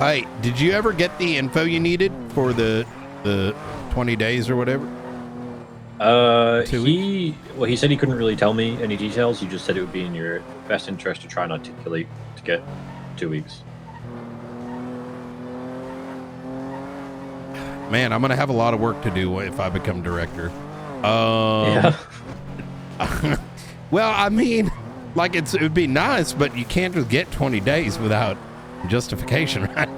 Hey, did you ever get the info you needed for the 20 days or whatever? He said he couldn't really tell me any details. He just said it would be in your best interest to try and articulate to get 2 weeks. Man, I'm gonna have a lot of work to do if I become director. Yeah. Well, I mean, like it would be nice, but you can't just get 20 days without justification, right?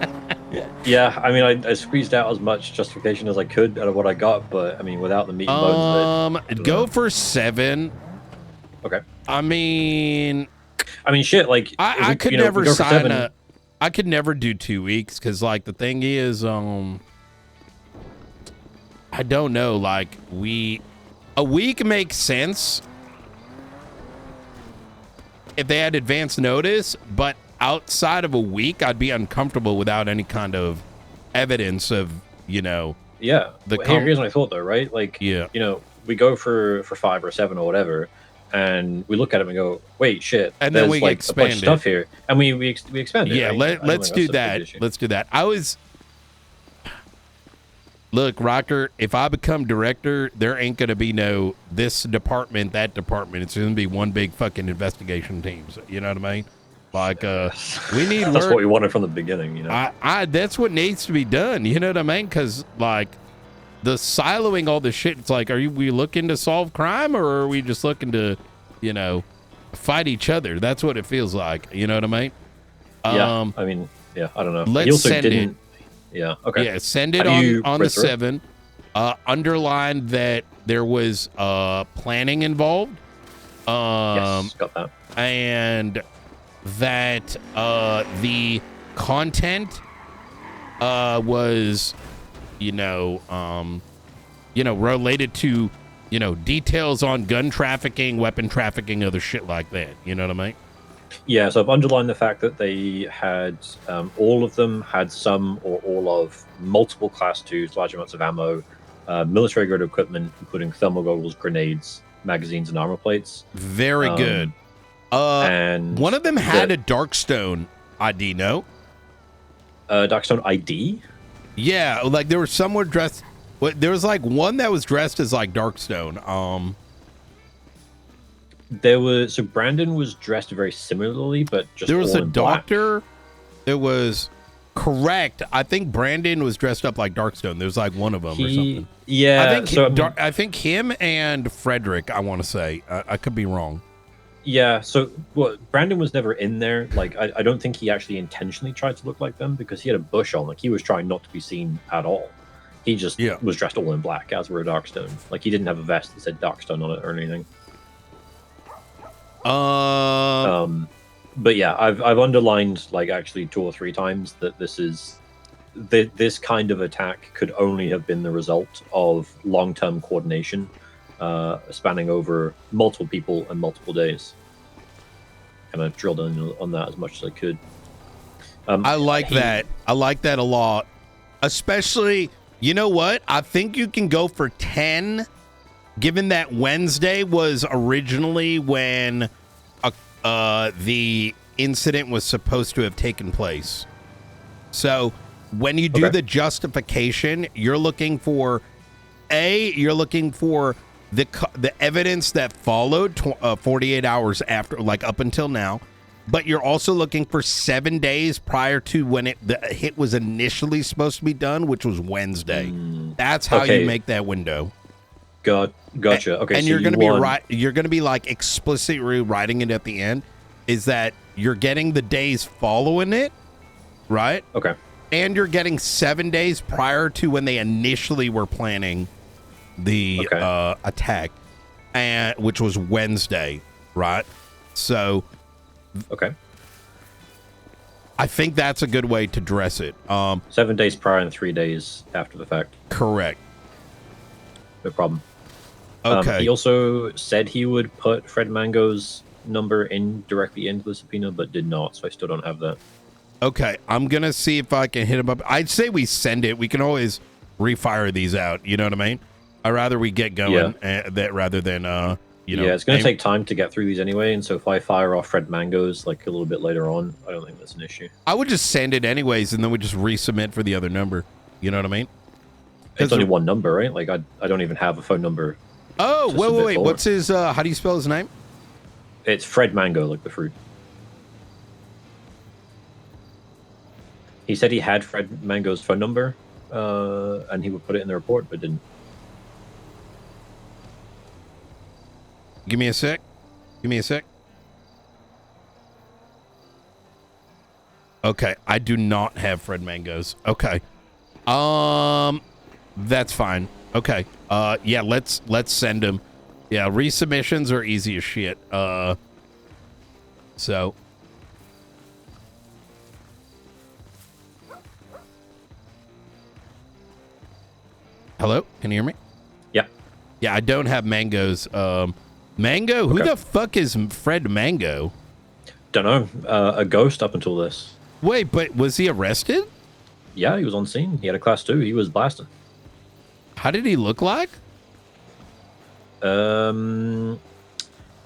Yeah, I mean, I squeezed out as much justification as I could out of what I got, but I mean, without the meat and bones of it. Go for 7. Okay. I mean, shit. Like I could never sign I could never do 2 weeks because, like, the thing is, I don't know. Like, a week makes sense if they had advance notice, but outside of a week, I'd be uncomfortable without any kind of evidence of, Yeah. Here's my thought, though, right? Like, we go for 5 or 7 or whatever, and we look at it and go, wait, shit. And then we like expand a bunch of stuff here, and we expand it. Yeah, right? let's do that. Let's do that. Look, Ryker, if I become director, there ain't going to be no this department, that department. It's going to be one big fucking investigation team. You know what I mean? Like, we need That's what we wanted from the beginning, you know? That's what needs to be done. You know what I mean? Because, like, the siloing all this shit, it's like, we looking to solve crime or are we just looking to, fight each other? That's what it feels like. You know what I mean? Yeah, I don't know. Let's send it. Yeah, okay. Yeah, send it on the 7. Underline that there was planning involved. Yes, got that. And that the content was, related to, details on gun trafficking, weapon trafficking, other shit like that. You know what I mean? Yeah, so I've underlined the fact that they had, all of them had some or all of multiple Class 2s, large amounts of ammo, military-grade equipment, including thermal goggles, grenades, magazines, and armor plates. Very good. And one of them had a Darkstone ID, no? Darkstone ID? Yeah, like there was somewhere dressed... There was like one that was dressed as like Darkstone. So Brandon was dressed very similarly, but just there was all a in doctor. Black. It was correct. I think Brandon was dressed up like Darkstone. There's like one of them or something. Yeah, I think him and Frederick. I want to say I could be wrong. Yeah, so Brandon was never in there. Like I don't think he actually intentionally tried to look like them because he had a bush on. Like he was trying not to be seen at all. He just was dressed all in black, as were a Darkstone. Like he didn't have a vest that said Darkstone on it or anything. But yeah, I've underlined like actually 2 or 3 times that this kind of attack could only have been the result of long-term coordination, spanning over multiple people and multiple days. Kind of drilled in on that as much as I could. I like that. I like that a lot. Especially, you know what? I think you can go for 10. Given that Wednesday was originally when the incident was supposed to have taken place. So when you do the justification, you're looking for the evidence that followed 48 hours after, like up until now. But you're also looking for 7 days prior to when the hit was initially supposed to be done, which was Wednesday. That's how you make that window. Gotcha. Okay, and so you're going to be right. You're going to be like explicitly writing it at the end. Is that you're getting the days following it, right? Okay. And you're getting 7 days prior to when they initially were planning the attack, and which was Wednesday, right? So, I think that's a good way to dress it. 7 days prior and 3 days after the fact. Correct. No problem. Okay. He also said he would put Fred Mango's number directly into the subpoena, but did not, so I still don't have that. Okay, I'm going to see if I can hit him up. I'd say we send it. We can always refire these out. You know what I mean? I'd rather we get going rather than you know. Yeah, it's going to take time to get through these anyway, and so if I fire off Fred Mangoes like a little bit later on, I don't think that's an issue. I would just send it anyways, and then we just resubmit for the other number. You know what I mean? It's only one number, right? Like I don't even have a phone number. Oh, wait. What's his? How do you spell his name? It's Fred Mango, like the fruit. He said he had Fred Mango's phone number, and he would put it in the report, but didn't. Give me a sec. Okay, I do not have Fred Mango's. Okay. That's fine. Okay. Yeah, let's send him. Yeah, resubmissions are easy as shit. So hello? Can you hear me? Yeah. Yeah, I don't have Mango's. Mango? Who the fuck is Fred Mango? Don't know. A ghost up until this. Wait, but was he arrested? Yeah, he was on scene. He had a class 2. He was blasting. How did he look like?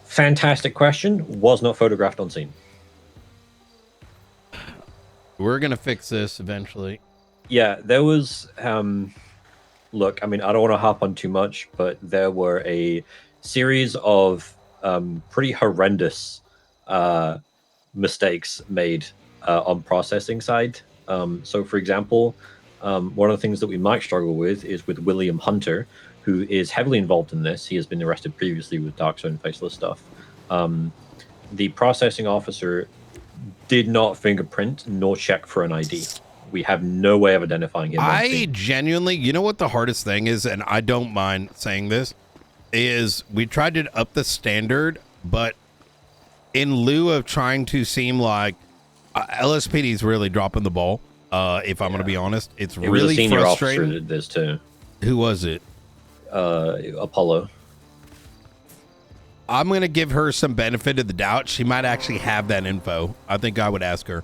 Fantastic question. Was not photographed on scene. We're gonna fix this eventually. Yeah, there was. Look, I mean, I don't want to hop on too much, but there were a series of pretty horrendous mistakes made on processing side. So, for example, one of the things that we might struggle with is with William Hunter, who is heavily involved in this. He has been arrested previously with dark zone faceless stuff. The processing officer did not fingerprint nor check for an ID. We have no way of identifying him. I genuinely, you know what the hardest thing is, and I don't mind saying this, is we tried to up the standard, but in lieu of trying to seem like LSPD is really dropping the ball, if I'm going to be honest, it's really was a senior frustrating. officer did this too. Who was it? Apollo. I'm going to give her some benefit of the doubt. She might actually have that info. I think I would ask her.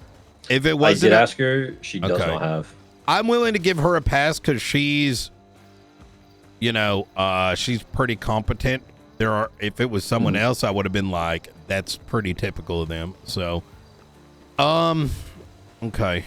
If it wasn't, I did ask her. She does not have. I'm willing to give her a pass because she's, she's pretty competent. If it was someone else, I would have been like, that's pretty typical of them. So, okay.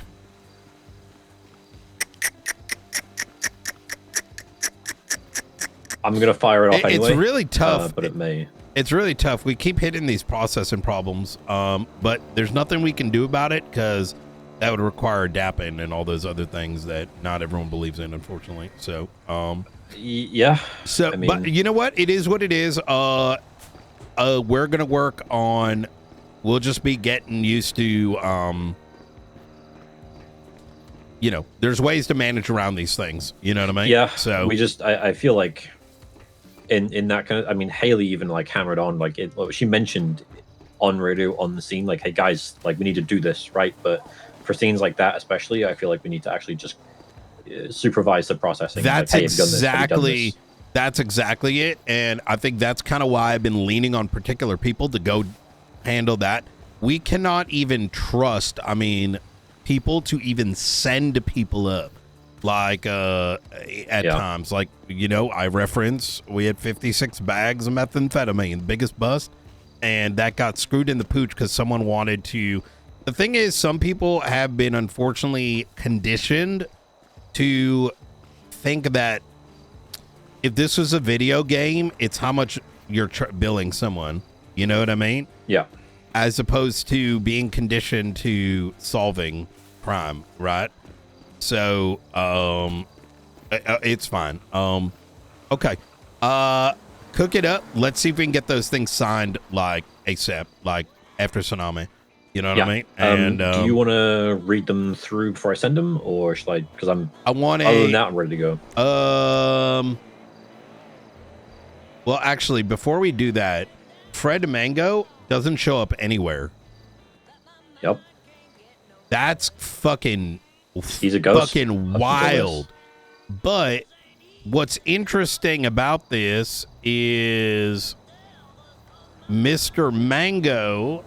I'm gonna fire it off anyway. It's really tough, but it may. It's really tough. We keep hitting these processing problems, but there's nothing we can do about it because that would require DAPing and all those other things that not everyone believes in, unfortunately. So, yeah. So, I mean, but you know what? It is what it is. We're gonna work on. We'll just be getting used to. There's ways to manage around these things. You know what I mean? Yeah. So we just, I feel like. In that kind of, I mean, Haley even like hammered on like it. She mentioned on radio on the scene, like, "Hey guys, like we need to do this, right?" But for scenes like that, especially, I feel like we need to actually just supervise the processing. That's like, hey, that's exactly it, and I think that's kind of why I've been leaning on particular people to go handle that. We cannot even trust, people to even send people up. Like at times, like, I reference we had 56 bags of methamphetamine, the biggest bust, and that got screwed in the pooch because someone wanted to. The thing is, some people have been unfortunately conditioned to think that if this was a video game, it's how much you're billing someone. You know what I mean? Yeah. As opposed to being conditioned to solving crime, right? So, it's fine. Okay. Cook it up. Let's see if we can get those things signed like ASAP, like after tsunami. You know what I mean? And do you want to read them through before I send them, or should I? Because I'm ready to go. Well, actually, before we do that, Fred Mango doesn't show up anywhere. Yep. That's fucking. He's a ghost. Fucking wild. But what's interesting about this is Mr. Mango.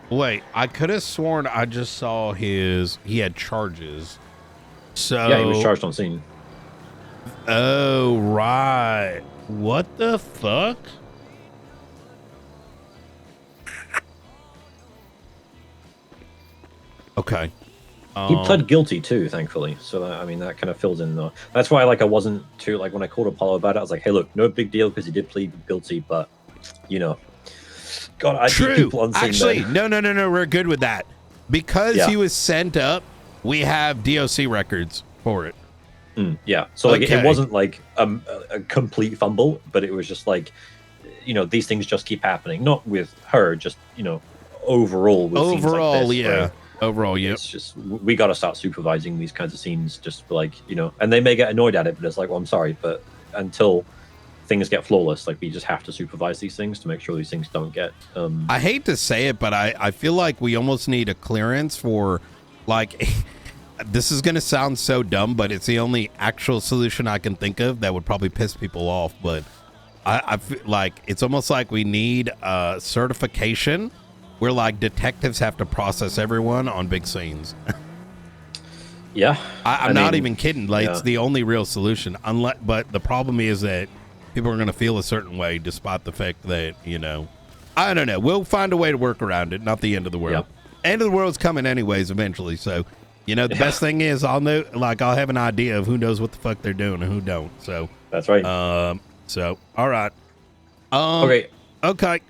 Wait, I could have sworn I just saw he had charges. So Yeah, he was charged on scene. Oh, right. What the fuck? Okay. He pled guilty too, thankfully. So that, I mean, that kind of fills in. That's why, like, I wasn't too like when I called Apollo about it. I was like, "Hey, look, no big deal because he did plead guilty, but you know, God, I True. people on scene. Actually, then. no. We're good with that because Yeah. he was sent up. We have DOC records for it. Yeah. So like, Okay. it wasn't like a complete fumble, but it was just like, you know, these things just keep happening. Not with her, just overall. With scenes like this, yeah. Overall, yeah. It's just we got to start supervising these kinds of scenes, just for like and they may get annoyed at it, but it's like, well, I'm sorry, but until things get flawless, like we just have to supervise these things to make sure these things don't get. I hate to say it, but I feel like we almost need a clearance for, like, this is gonna sound so dumb, but it's the only actual solution I can think of that would probably piss people off. But I feel like it's almost like we need a certification where like detectives have to process everyone on big scenes. Yeah, I'm not even kidding. Like, it's the only real solution. But the problem is that people are going to feel a certain way, despite the fact that I don't know. We'll find a way to work around it. Not the end of the world. Yep. End of the world's coming anyways, eventually. So, the best thing is I'll know. Like, I'll have an idea of who knows what the fuck they're doing and who don't. So that's right. So all right. Okay.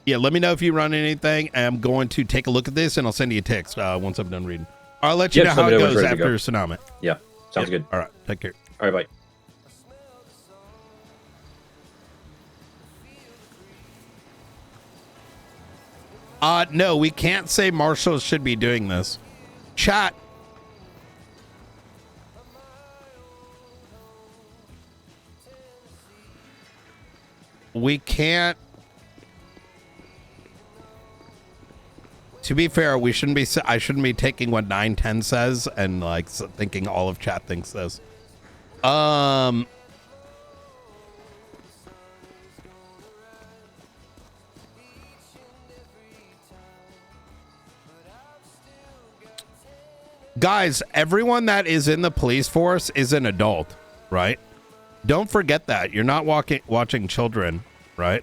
Yeah. Let me know if you run anything. I'm going to take a look at this and I'll send you a text once I'm done reading. I'll let you know how it goes after Tsunami. Yeah. Sounds good. All right. Take care. All right. Bye. No, we can't say marshals should be doing this. Chat. We can't. To be fair, we shouldn't be. I shouldn't be taking what 910 says and like thinking all of chat thinks this. Guys, everyone that is in the police force is an adult, right? Don't forget that. You're not watching children, right?